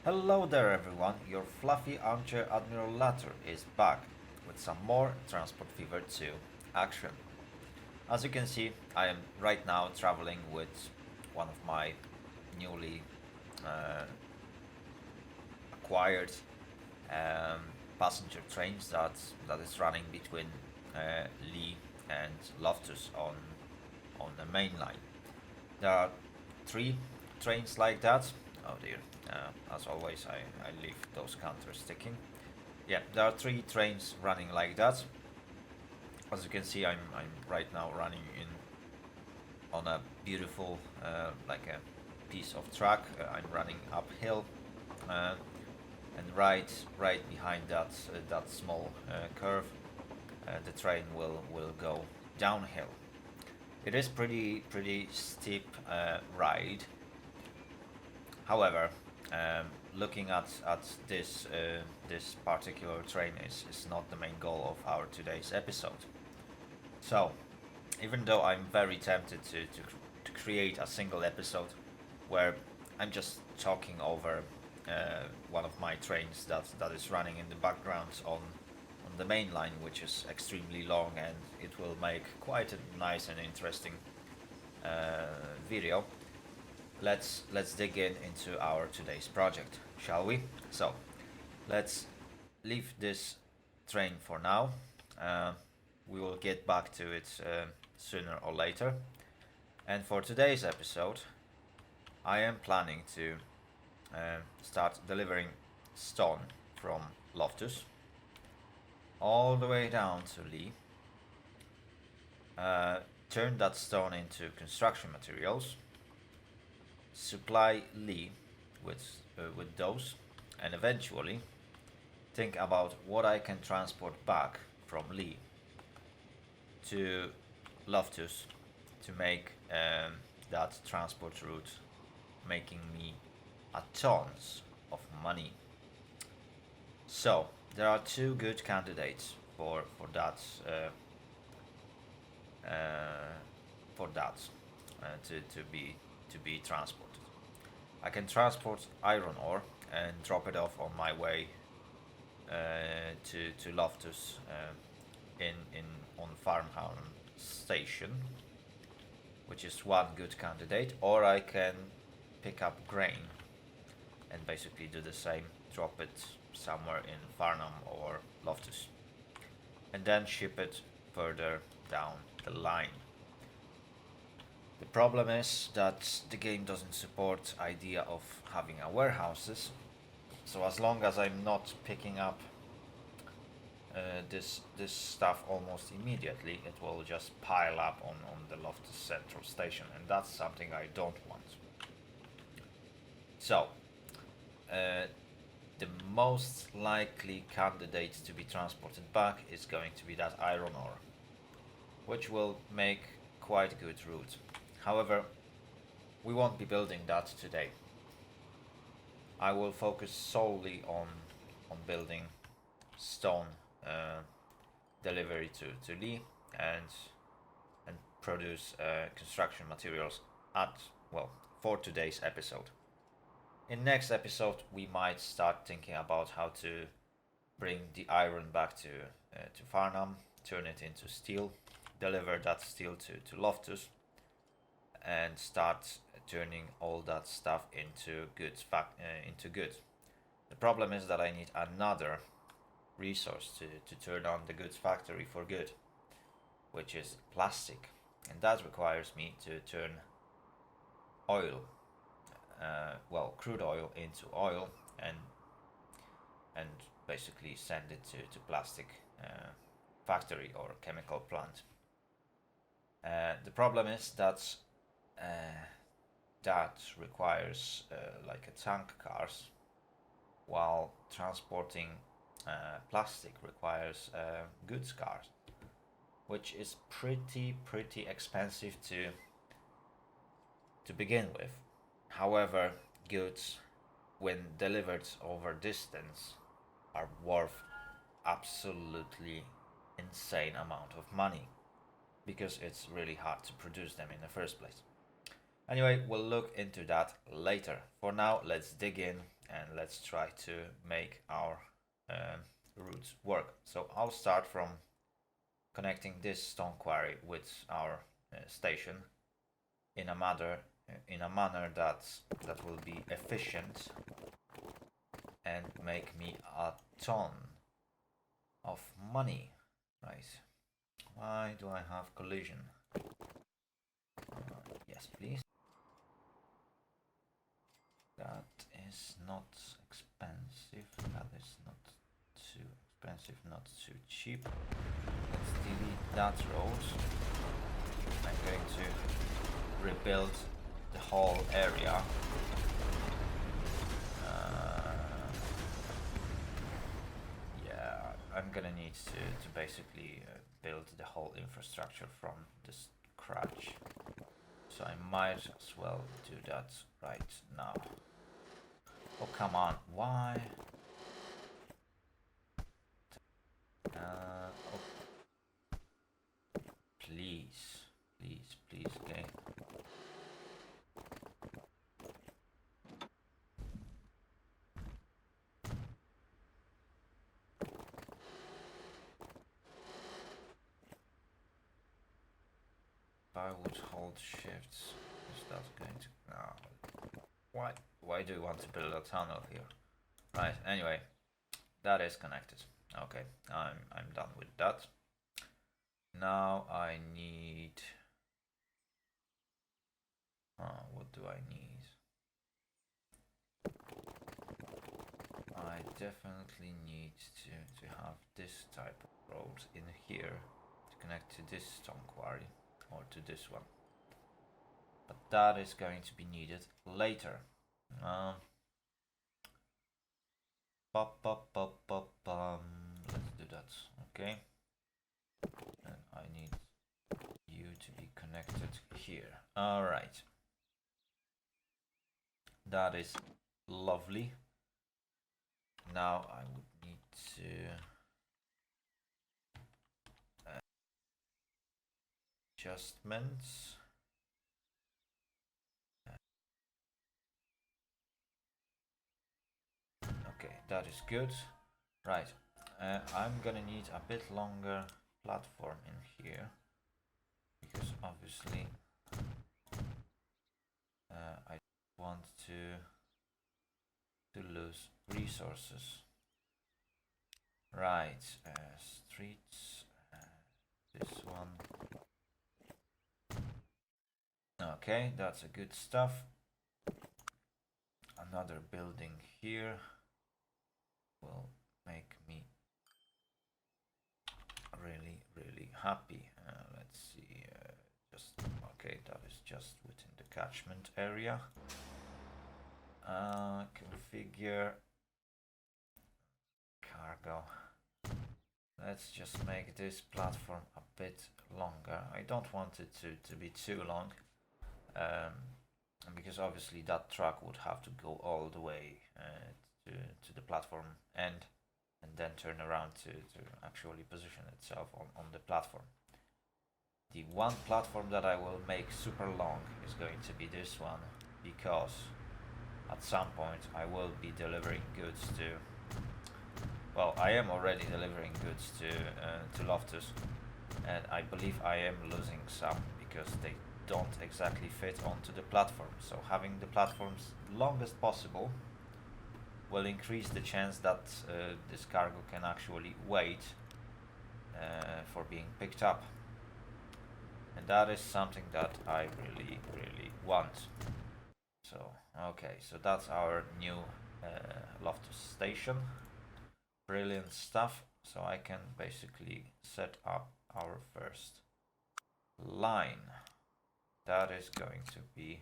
Hello there everyone, your fluffy armchair Admiral Latter is back with some more Transport Fever 2 action. As you can see, I am right now traveling with one of my newly uh, acquired um, passenger trains that is running between Leigh and Loftus on the main line. There are three trains like that. Oh dear, as always I leave those counters ticking. Yeah, there are three trains running like that. As you can see, I'm right now running in on a beautiful like a piece of track. I'm running uphill, uh, and right behind that small curve, the train will go downhill. It is pretty steep ride. However, looking at this particular train is not the main goal of our today's episode. So, even though I'm very tempted to create a single episode where I'm just talking over one of my trains that is running in the background on the main line, which is extremely long, and it will make quite a nice and interesting video. Let's dig into our today's project, shall we? So let's leave this train for now. Uh, we will get back to it sooner or later. And for today's episode, I am planning to start delivering stone from Loftus all the way down to Leigh. Turn that stone into construction materials, supply Leigh with those, and eventually think about what I can transport back from Leigh to Loftus to make that transport route making me a tons of money. So there are two good candidates for that for that to be transported. I can transport iron ore and drop it off on my way to Loftus in on Farmhound Station, which is one good candidate, or I can pick up grain and basically do the same, drop it somewhere in Farnham or Loftus, and then ship it further down the line. The problem is that the game doesn't support idea of having a warehouses, so as long as I'm not picking up this stuff almost immediately, it will just pile up on the Loftus Central Station, and that's something I don't want. So, uh, the most likely candidate to be transported back is going to be that iron ore, which will make quite a good route. However, we won't be building that today. I will focus solely on building stone delivery to Leigh and produce construction materials at well for today's episode. In next episode, we might start thinking about how to bring the iron back to Farnham, turn it into steel, deliver that steel to Loftus, and start turning all that stuff into goods. The problem is that I need another resource to turn on the goods factory for good, which is plastic, and that requires me to turn oil, crude oil into oil and basically send it to plastic factory or chemical plant. The problem is that requires like a tank cars, while transporting plastic requires goods cars, which is pretty expensive to begin with. However, goods when delivered over distance are worth absolutely insane amount of money because it's really hard to produce them in the first place. Anyway, we'll look into that later. For now, let's dig in and let's try to make our routes work. So I'll start from connecting this stone quarry with our station in a manner that will be efficient and make me a ton of money. Right? Why do I have collision? Yes, please. That is not expensive. That is not too expensive, not too cheap. Let's delete that road. I'm going to rebuild the whole area. Yeah, I'm gonna need to basically build the whole infrastructure from the scratch. So I might as well do that right now. Oh, come on, why? Oh, please, please, please, game. If I would hold shifts, is that going to... No. Why do you want to build a tunnel here? Right, anyway, that is connected. Okay, I'm done with that. Now I need... what do I need? I definitely need to have this type of road in here to connect to this stone quarry or to this one. But that is going to be needed later. Let's do that. Okay. And I need you to be connected here. Alright. That is lovely. Now I would need to adjustments. Okay, that is good. Right, I'm gonna need a bit longer platform in here because obviously I want to lose resources. Right, streets, this one. Okay, that's a good stuff. Another building here will make me really happy. Let's see, just okay, that is just within the catchment area. Configure cargo. Let's just make this platform a bit longer. I don't want it to be too long, because obviously that truck would have to go all the way to the platform end and then turn around to actually position itself on the platform. The one platform that I will make super long is going to be this one, because at some point I will be delivering goods to... Well, I am already delivering goods to Loftus, and I believe I am losing some because they don't exactly fit onto the platform. So having the platforms long as possible will increase the chance that this cargo can actually wait for being picked up. And that is something that I really want. So, okay, so that's our new Loftus station. Brilliant stuff. So I can basically set up our first line. That is going to be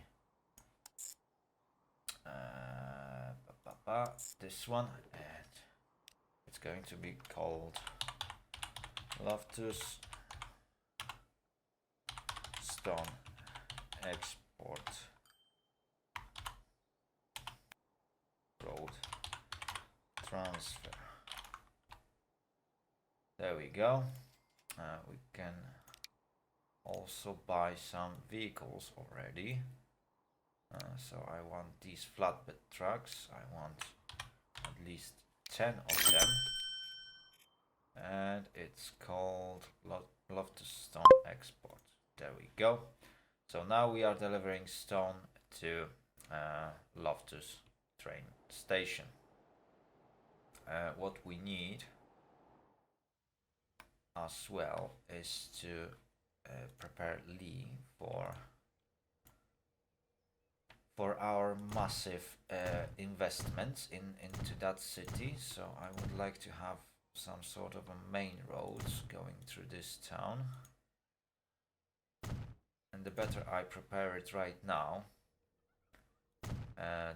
this one, and it's going to be called Loftus Stone Export Road Transfer. There we go. We can also buy some vehicles already. So I want these flatbed trucks. I want at least 10 of them. And it's called Loftus Stone Export. There we go. So now we are delivering stone to Loftus train station. What we need as well is to prepare Leigh for our massive investments into that city. So I would like to have some sort of a main road going through this town. And the better I prepare it right now,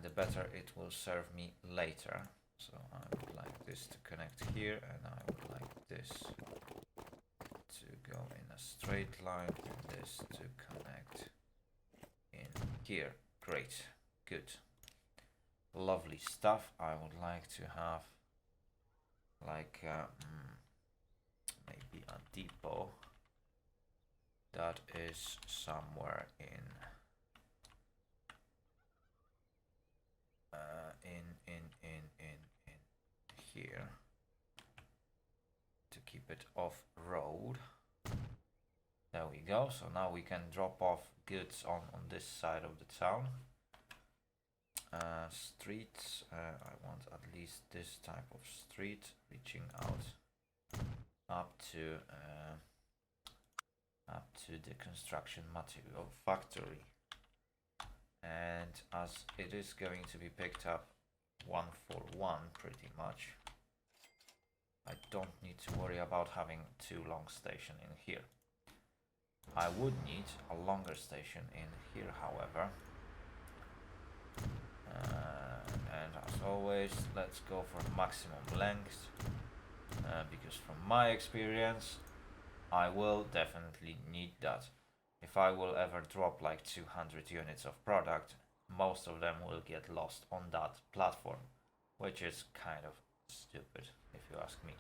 the better it will serve me later. So I would like this to connect here, and I would like this to go in a straight line, and this to connect in here. Great, good, lovely stuff. I would like to have like maybe a depot that is somewhere in here to keep it off road. There we go. So now we can drop off goods on this side of the town. Streets, I want at least this type of street reaching out up to the construction material factory. And as it is going to be picked up 1 for 1 pretty much, I don't need to worry about having too long station in here. I would need a longer station in here, however. And as always, let's go for maximum length, because from my experience, I will definitely need that. If I will ever drop like 200 units of product, most of them will get lost on that platform, which is kind of stupid if you ask me.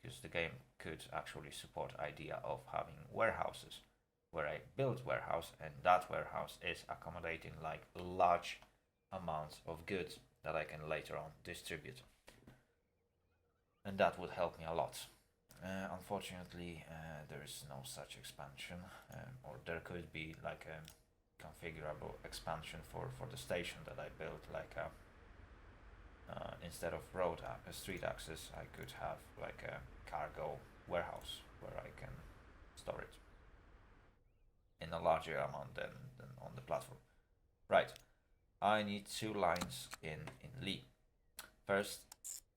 Because the game could actually support idea of having warehouses where I build warehouse, and that warehouse is accommodating like large amounts of goods that I can later on distribute, and that would help me a lot. Unfortunately, there is no such expansion, or there could be like a configurable expansion for the station that I built, like a instead of street access, I could have like a cargo warehouse where I can store it in a larger amount than on the platform. Right, I need 2 lines in Leigh. First,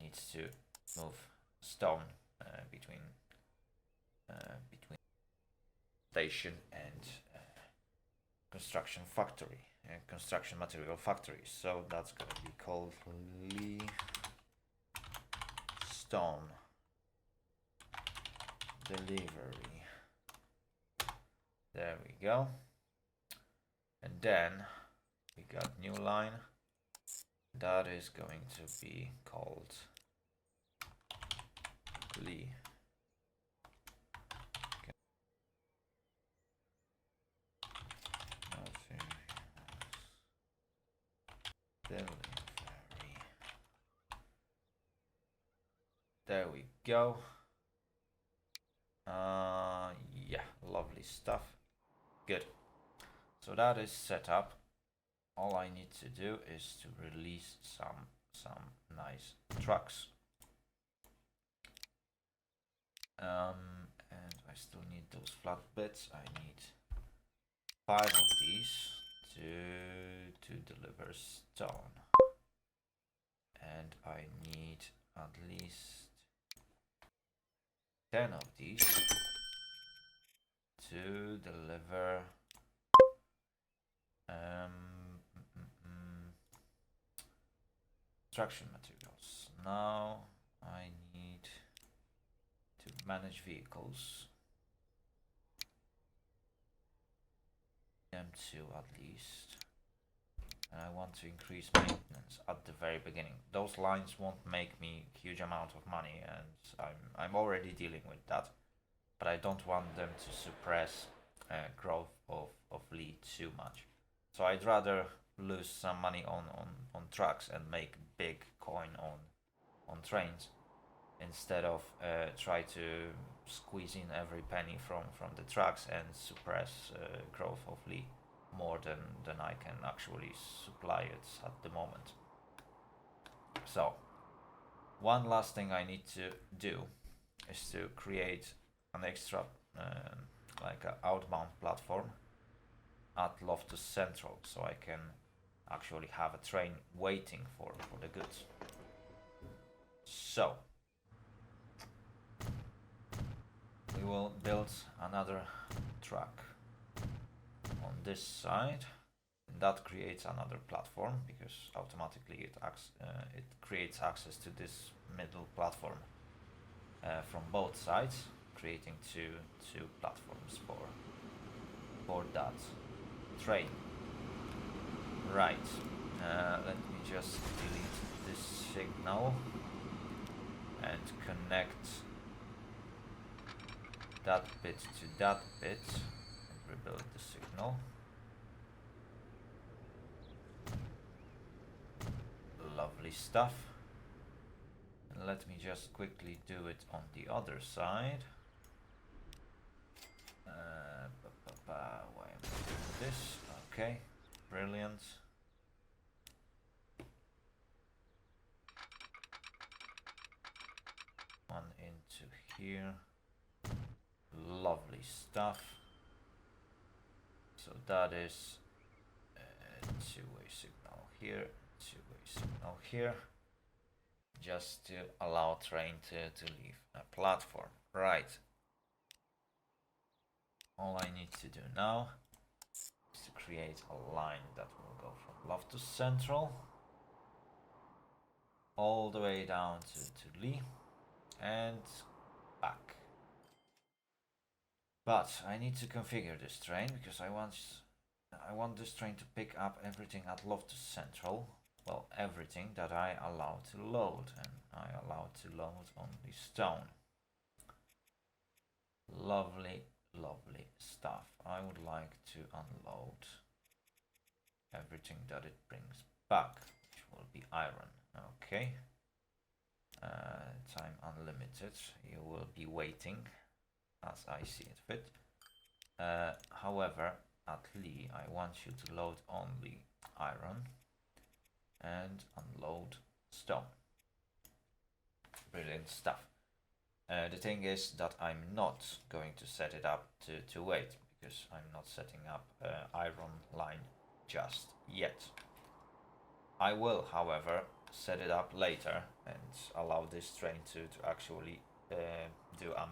needs to move stone between station and construction factory, construction material factory. So that's going to be called Leigh Stone Delivery. There we go. And then we got new line that is going to be called Leigh Delivery. There we go. Yeah, lovely stuff. Good. So that is set up. All I need to do is to release some nice trucks. And I still need those flatbeds. I need 5 of these to deliver stone. And I need at least 10 of these to deliver construction materials. Now I need to manage vehicles, them 2 at least, and I want to increase maintenance at the very beginning. Those lines won't make me huge amount of money, and I'm already dealing with that, but I don't want them to suppress growth of Leigh too much. So I'd rather lose some money on trucks and make big coin on trains instead of try to squeeze in every penny from the trucks and suppress growth of Leigh more than I can actually supply it at the moment. So one last thing I need to do is to create an extra like an outbound platform at Loftus Central so I can actually have a train waiting for the goods. So we will build another track on this side. That creates another platform because automatically it creates access to this middle platform from both sides, creating two platforms for that train. Right. Let me just delete this signal and connect that bit to that bit and rebuild the signal. Lovely stuff. And let me just quickly do it on the other side. Why am I doing this? Okay, brilliant. One into here. Lovely stuff. So that is two-way signal here, two-way signal here, just to allow train to leave a platform. Right. All I need to do now is to create a line that will go from Loftus Central all the way down to Leigh and back. But I need to configure this train because I want this train to pick up everything at Loftus Central. Well, everything that I allow to load, and I allow to load only stone. Lovely, lovely stuff. I would like to unload everything that it brings back, which will be iron. Okay. Time unlimited. You will be waiting as I see it fit. However, at Leigh, I want you to load only iron and unload stone. Brilliant stuff. The thing is that I'm not going to set it up to wait because I'm not setting up iron line just yet. I will, however, set it up later and allow this train to actually do a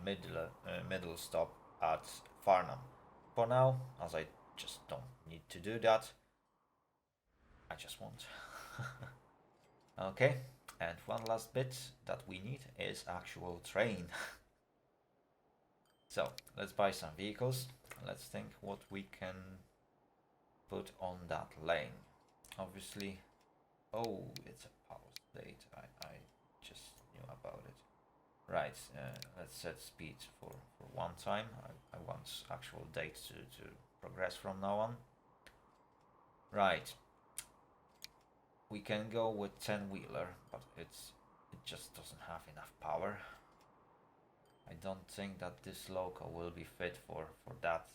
middle stop at Farnham. For now, as I just don't need to do that, I just won't. Okay, and one last bit that we need is actual train. So let's buy some vehicles. Let's think what we can put on that lane. Obviously, oh, it's a pause date. I just knew about it. Right, let's set speed for one time. I want actual dates to progress from now on. Right. We can go with 10-wheeler, but it just doesn't have enough power. I don't think that this loco will be fit for that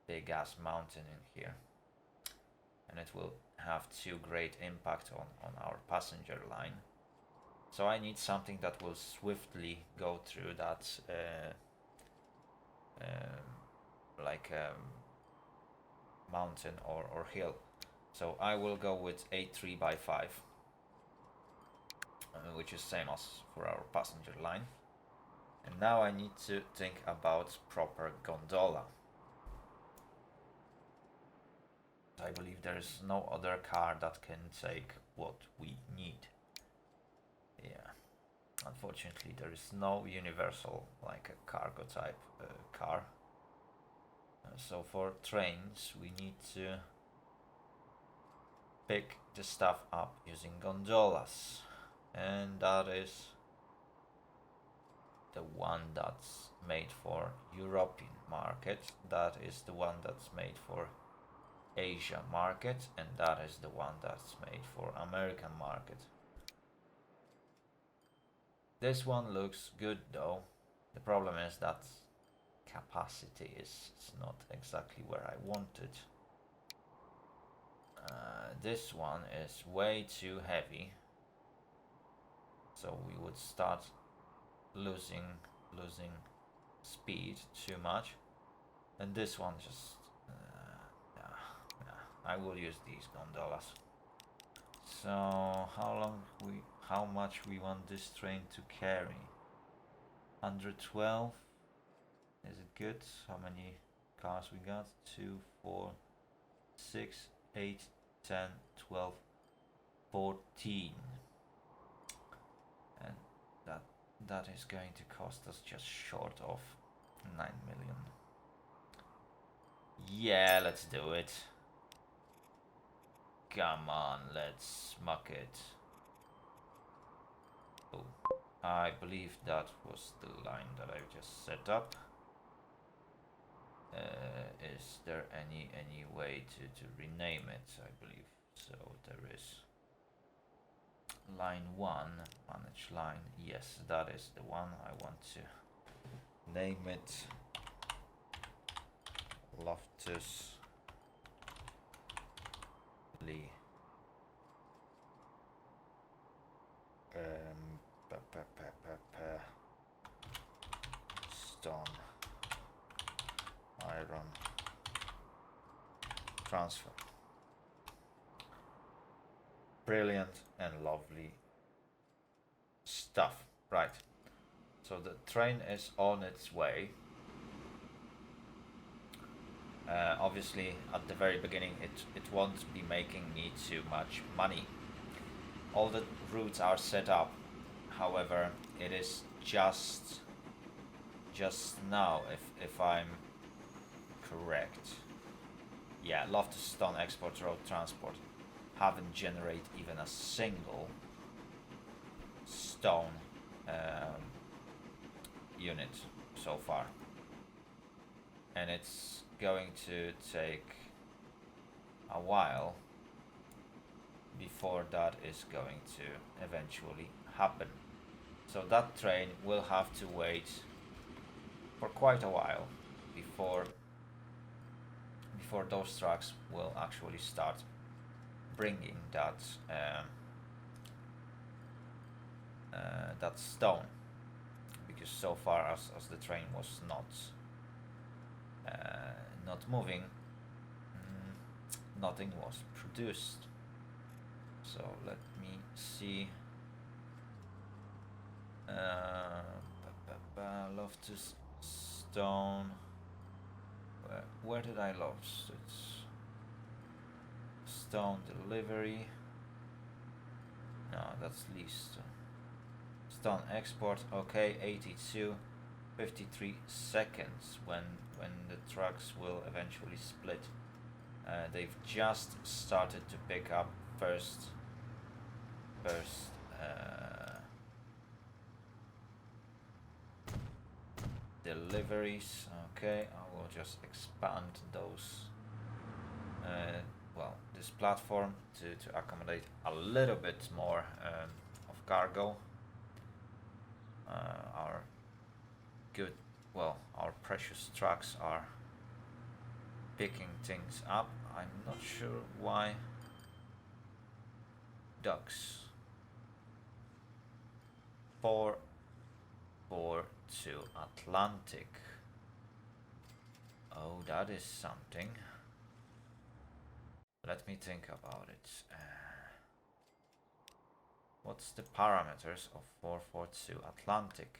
big ass mountain in here. And it will have too great impact on our passenger line. So I need something that will swiftly go through that mountain or hill. So I will go with a 3x5, which is same as for our passenger line. And now I need to think about proper gondola. I believe there is no other car that can take what we need. Yeah, unfortunately there is no universal like a cargo type car. So for trains we need to pick the stuff up using gondolas, and that is the one that's made for European market. That is the one that's made for Asia market, and that is the one that's made for American market. This one looks good though. The problem is that capacity is not exactly where I want it. This one is way too heavy, so we would start losing speed too much, and this one just I will use these gondolas. So how much we want this train to carry? 112. Is it good? How many cars we got? 2, 4, 6, 8, 10, 12, 14. And that is going to cost us just short of 9 million. Yeah, let's do it. Come on, let's muck it. Oh, I believe that was the line that I just set up. Is there any way to rename it? I believe so. There is. Line 1, manage line. Yes, that is the one. I want to name it Loftus Leigh. Stone iron transfer. Brilliant and lovely stuff. Right, so the train is on its way. Obviously at the very beginning it won't be making me too much money. All the routes are set up, however it is just now, if I'm correct. Yeah, Loftus Stone Export Road Transport haven't generated even a single stone unit so far, and it's going to take a while before that is going to eventually happen. So that train will have to wait for quite a while before those trucks will actually start bringing that that stone, because so far as the train was not moving, nothing was produced. So let me see. Loftus Stone. Where did I lose it? Stone delivery. No, that's least. Stone export. Okay, 82, 53 seconds when the trucks will eventually split. They've just started to pick up first deliveries. Okay, I will just expand those. Well, this platform to accommodate a little bit more of cargo. Our precious trucks are picking things up. I'm not sure why. Ducks. 442 Atlantic. Oh, that is something. Let me think about it. What's the parameters of 442 Atlantic?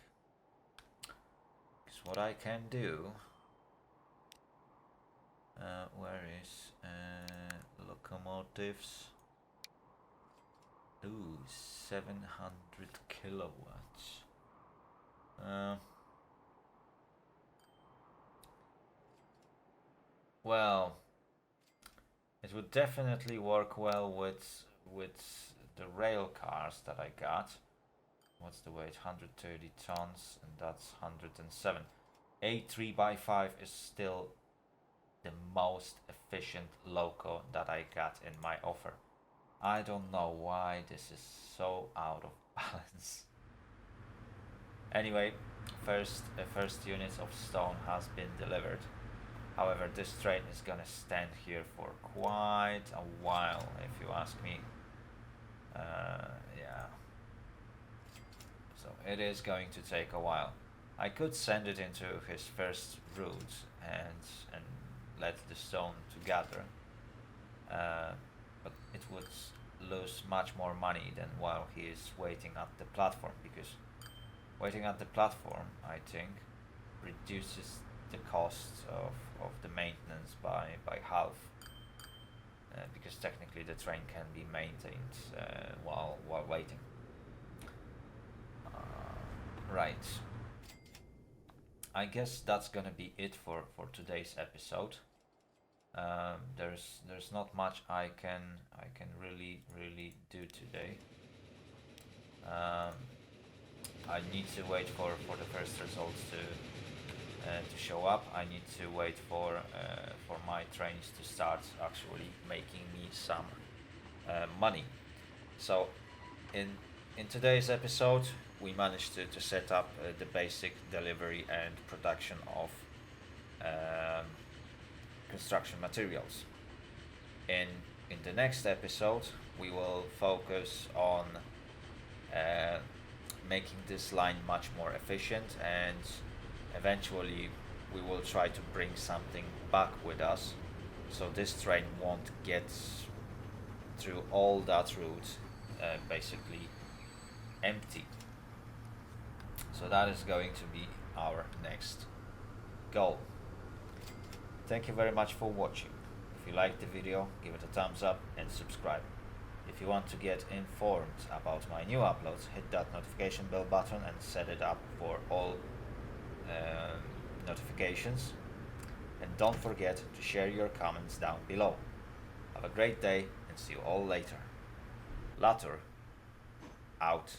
Because what I can do. Where is locomotives? Ooh, 700 kilowatts. Well, it would definitely work well with the rail cars that I got. What's the weight? 130 tons, and that's 107. A 3x5 is still the most efficient loco that I got in my offer. I don't know why this is so out of balance. Anyway, first unit of stone has been delivered. However, this train is gonna stand here for quite a while, if you ask me. Yeah. So it is going to take a while. I could send it into his first route and let the stone to gather, but it would lose much more money than while he is waiting at the platform, because waiting at the platform, I think, reduces the cost of the maintenance by half, because technically the train can be maintained while waiting. Right. I guess that's gonna be it for today's episode. There's not much I can really do today. Um, I need to wait for the first results to show up. I need to wait for my trains to start actually making me some money. So in today's episode, we managed to set up the basic delivery and production of um, construction materials. In in the next episode, we will focus on uh, making this line much more efficient, and eventually we will try to bring something back with us, so this train won't get through all that route basically empty. So that is going to be our next goal. Thank you very much for watching. If you liked the video, give it a thumbs up and subscribe. If you want to get informed about my new uploads, hit that notification bell button and set it up for all notifications. And don't forget to share your comments down below. Have a great day and see you all later. Later. Out.